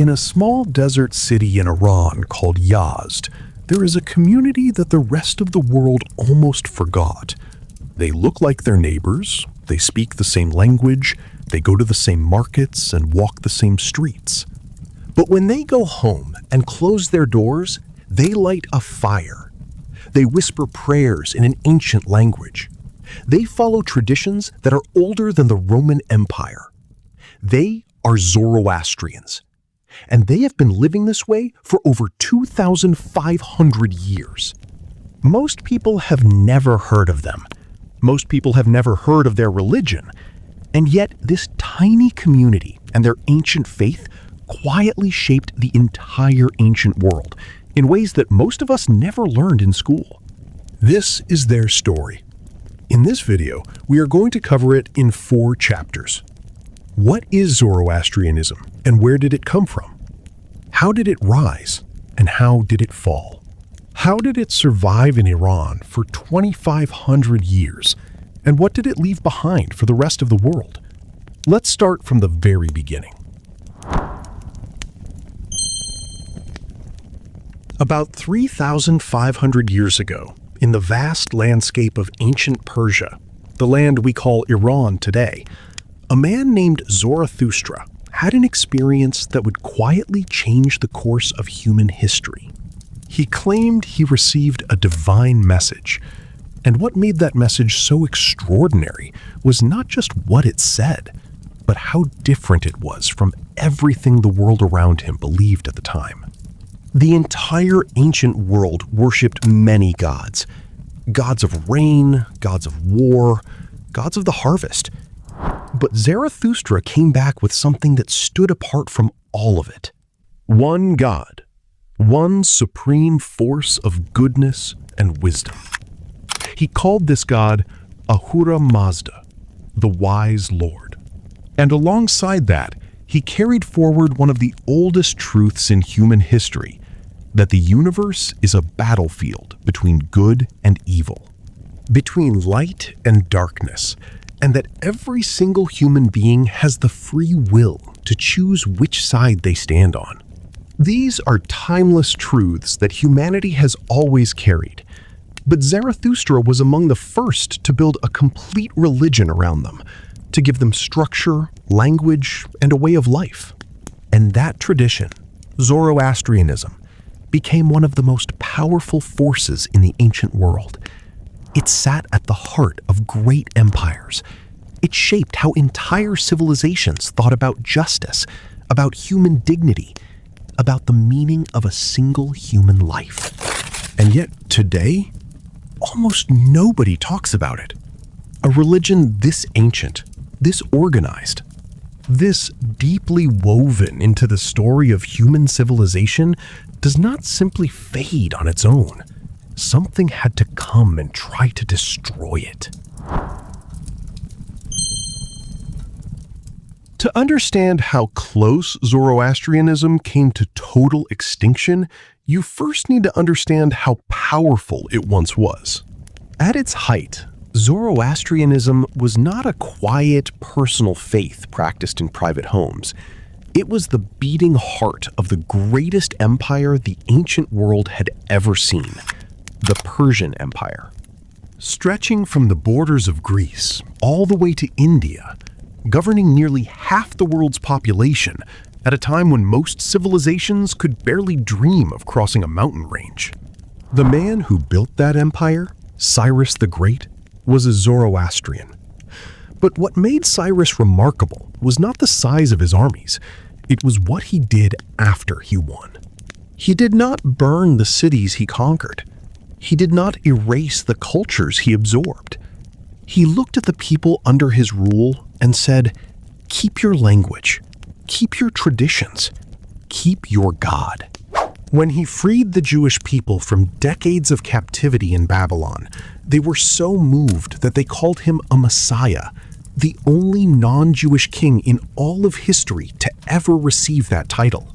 In a small desert city in Iran called Yazd, there is a community that the rest of the world almost forgot. They look like their neighbors, they speak the same language, they go to the same markets and walk the same streets. But when they go home and close their doors, they light a fire. They whisper prayers in an ancient language. They follow traditions that are older than the Roman Empire. They are Zoroastrians, and they have been living this way for over 2,500 years. Most people have never heard of them. Most people have never heard of their religion, and yet this tiny community and their ancient faith quietly shaped the entire ancient world in ways that most of us never learned in school. This is their story. In this video, we are going to cover it in 4 chapters. What is Zoroastrianism and where did it come from? How did it rise and how did it fall? How did it survive in Iran for 2,500 years? And what did it leave behind for the rest of the world? Let's start from the very beginning. About 3,500 years ago, in the vast landscape of ancient Persia, the land we call Iran today, a man named Zarathustra had an experience that would quietly change the course of human history. He claimed he received a divine message, and what made that message so extraordinary was not just what it said, but how different it was from everything the world around him believed at the time. The entire ancient world worshipped many gods. Gods of rain, gods of war, gods of the harvest. But Zarathustra came back with something that stood apart from all of it. One God, one supreme force of goodness and wisdom. He called this god Ahura Mazda, the wise Lord. And alongside that, he carried forward one of the oldest truths in human history, that the universe is a battlefield between good and evil, between light and darkness, and that every single human being has the free will to choose which side they stand on. These are timeless truths that humanity has always carried, but Zarathustra was among the first to build a complete religion around them, to give them structure, language, and a way of life. And that tradition, Zoroastrianism, became one of the most powerful forces in the ancient world. It sat at the heart of great empires. It shaped how entire civilizations thought about justice, about human dignity, about the meaning of a single human life. And yet today, almost nobody talks about it. A religion this ancient, this organized, this deeply woven into the story of human civilization does not simply fade on its own. Something had to come and try to destroy it. To understand how close Zoroastrianism came to total extinction, you first need to understand how powerful it once was. At its height, Zoroastrianism was not a quiet, personal faith practiced in private homes. It was the beating heart of the greatest empire the ancient world had ever seen, the Persian Empire. Stretching from the borders of Greece all the way to India, governing nearly half the world's population at a time when most civilizations could barely dream of crossing a mountain range. The man who built that empire, Cyrus the Great, was a Zoroastrian. But what made Cyrus remarkable was not the size of his armies, it was what he did after he won. He did not burn the cities he conquered. He did not erase the cultures he absorbed. He looked at the people under his rule and said, "Keep your language, keep your traditions, keep your God." When he freed the Jewish people from decades of captivity in Babylon, they were so moved that they called him a Messiah, the only non-Jewish king in all of history to ever receive that title.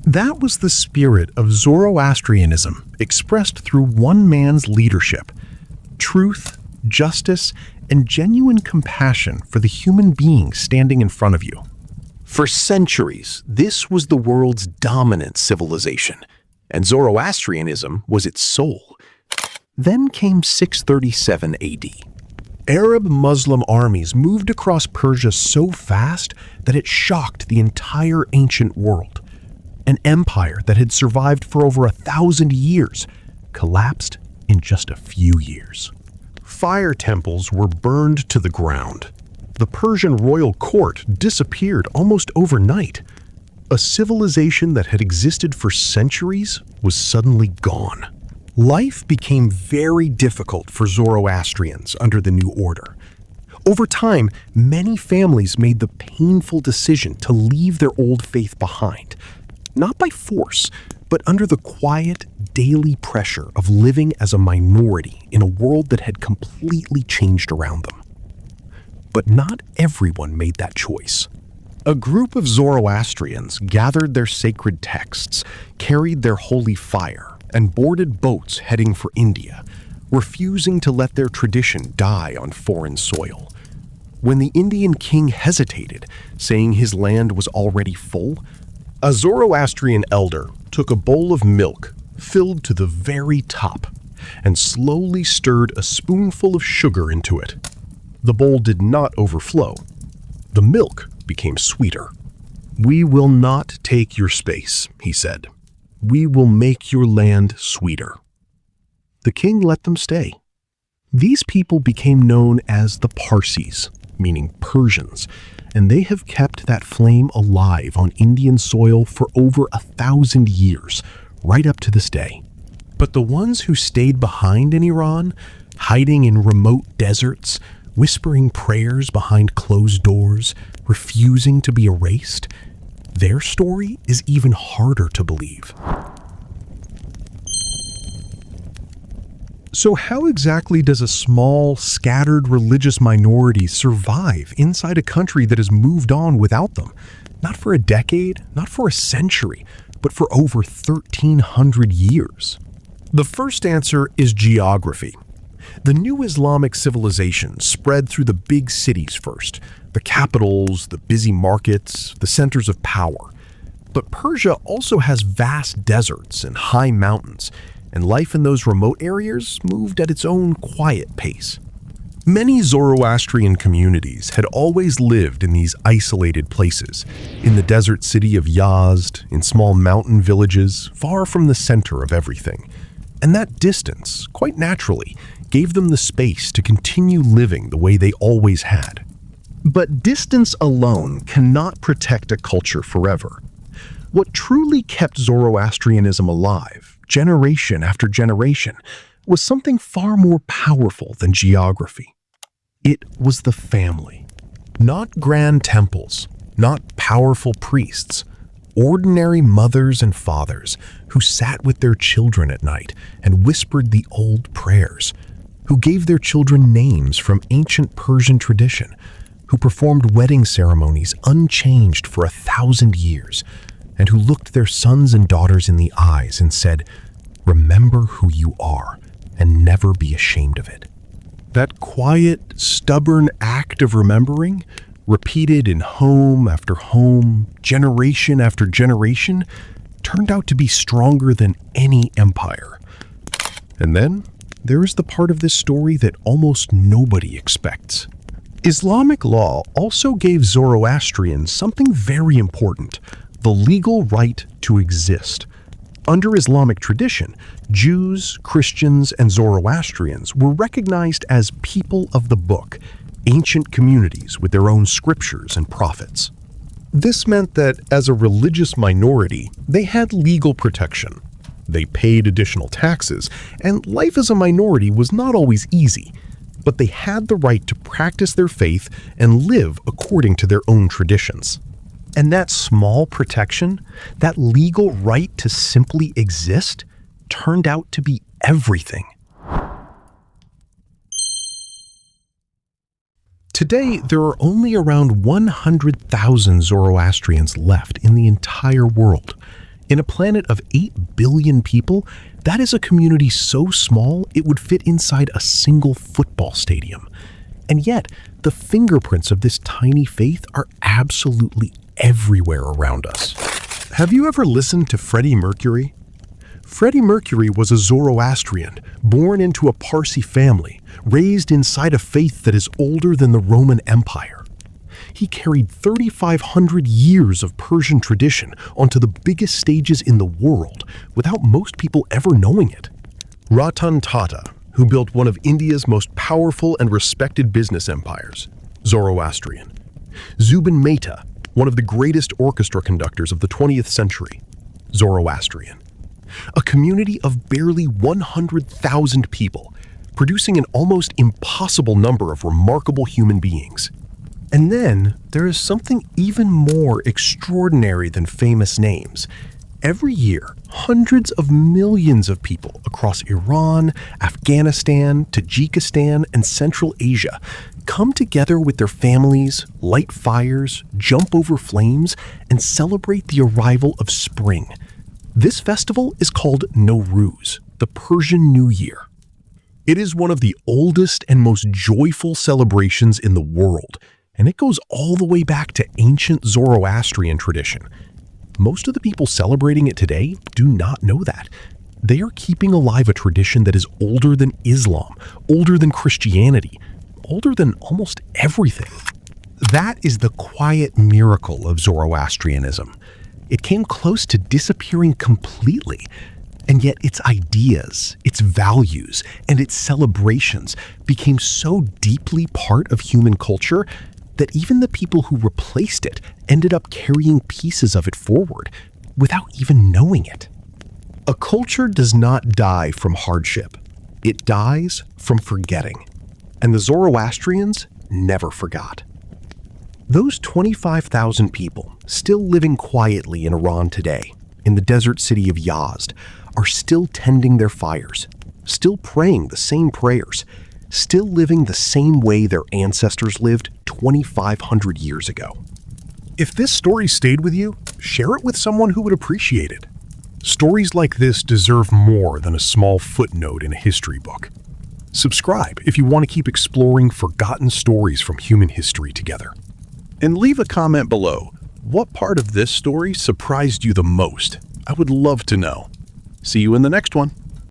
That was the spirit of Zoroastrianism expressed through one man's leadership: truth, justice, and genuine compassion for the human being standing in front of you. For centuries, this was the world's dominant civilization, and Zoroastrianism was its soul. Then came 637 AD. Arab Muslim armies moved across Persia so fast that it shocked the entire ancient world. An empire that had survived for over 1,000 years collapsed in just a few years. Fire temples were burned to the ground. The Persian royal court disappeared almost overnight. A civilization that had existed for centuries was suddenly gone. Life became very difficult for Zoroastrians under the new order. Over time, many families made the painful decision to leave their old faith behind, not by force, but under the quiet, daily pressure of living as a minority in a world that had completely changed around them. But not everyone made that choice. A group of Zoroastrians gathered their sacred texts, carried their holy fire, and boarded boats heading for India, refusing to let their tradition die on foreign soil. When the Indian king hesitated, saying his land was already full, a Zoroastrian elder took a bowl of milk filled to the very top and slowly stirred a spoonful of sugar into it. The bowl did not overflow. The milk became sweeter. "We will not take your space," he said. "We will make your land sweeter." The king let them stay. These people became known as the Parsis, meaning Persians, and they have kept that flame alive on Indian soil for over 1,000 years, right up to this day. But the ones who stayed behind in Iran, hiding in remote deserts, whispering prayers behind closed doors, refusing to be erased, their story is even harder to believe. So how exactly does a small, scattered religious minority survive inside a country that has moved on without them? Not for a decade, not for a century, but for over 1,300 years. The first answer is geography. The new Islamic civilization spread through the big cities first, the capitals, the busy markets, the centers of power. But Persia also has vast deserts and high mountains, and life in those remote areas moved at its own quiet pace. Many Zoroastrian communities had always lived in these isolated places, in the desert city of Yazd, in small mountain villages, far from the center of everything. And that distance, quite naturally, gave them the space to continue living the way they always had. But distance alone cannot protect a culture forever. What truly kept Zoroastrianism alive, generation after generation, was something far more powerful than geography. It was the family. Not grand temples, not powerful priests, ordinary mothers and fathers who sat with their children at night and whispered the old prayers, who gave their children names from ancient Persian tradition, who performed wedding ceremonies unchanged for 1,000 years, and who looked their sons and daughters in the eyes and said, "Remember who you are and never be ashamed of it." That quiet, stubborn act of remembering, repeated in home after home, generation after generation, turned out to be stronger than any empire. And then there is the part of this story that almost nobody expects. Islamic law also gave Zoroastrians something very important: the legal right to exist. Under Islamic tradition, Jews, Christians, and Zoroastrians were recognized as people of the book, ancient communities with their own scriptures and prophets. This meant that as a religious minority, they had legal protection. They paid additional taxes, and life as a minority was not always easy, but they had the right to practice their faith and live according to their own traditions. And that small protection, that legal right to simply exist, turned out to be everything. Today, there are only around 100,000 Zoroastrians left in the entire world. In a planet of 8 billion people, that is a community so small it would fit inside a single football stadium. And yet, the fingerprints of this tiny faith are absolutely everywhere around us. Have you ever listened to Freddie Mercury? Freddie Mercury was a Zoroastrian, born into a Parsi family, raised inside a faith that is older than the Roman Empire. He carried 3,500 years of Persian tradition onto the biggest stages in the world without most people ever knowing it. Ratan Tata, who built one of India's most powerful and respected business empires, Zoroastrian. Zubin Mehta, one of the greatest orchestra conductors of the 20th century, Zoroastrian. A community of barely 100,000 people, producing an almost impossible number of remarkable human beings. And then there is something even more extraordinary than famous names. Every year, hundreds of millions of people across Iran, Afghanistan, Tajikistan, and Central Asia come together with their families, light fires, jump over flames, and celebrate the arrival of spring. This festival is called Nowruz, the Persian New Year. It is one of the oldest and most joyful celebrations in the world, and it goes all the way back to ancient Zoroastrian tradition. Most of the people celebrating it today do not know that. They are keeping alive a tradition that is older than Islam, older than Christianity, older than almost everything. That is the quiet miracle of Zoroastrianism. It came close to disappearing completely, and yet its ideas, its values, and its celebrations became so deeply part of human culture that even the people who replaced it ended up carrying pieces of it forward without even knowing it. A culture does not die from hardship. It dies from forgetting. And the Zoroastrians never forgot. Those 25,000 people still living quietly in Iran today, in the desert city of Yazd, are still tending their fires, still praying the same prayers, still living the same way their ancestors lived 2,500 years ago. If this story stayed with you, share it with someone who would appreciate it. Stories like this deserve more than a small footnote in a history book. Subscribe if you want to keep exploring forgotten stories from human history together. And leave a comment below. What part of this story surprised you the most? I would love to know. See you in the next one.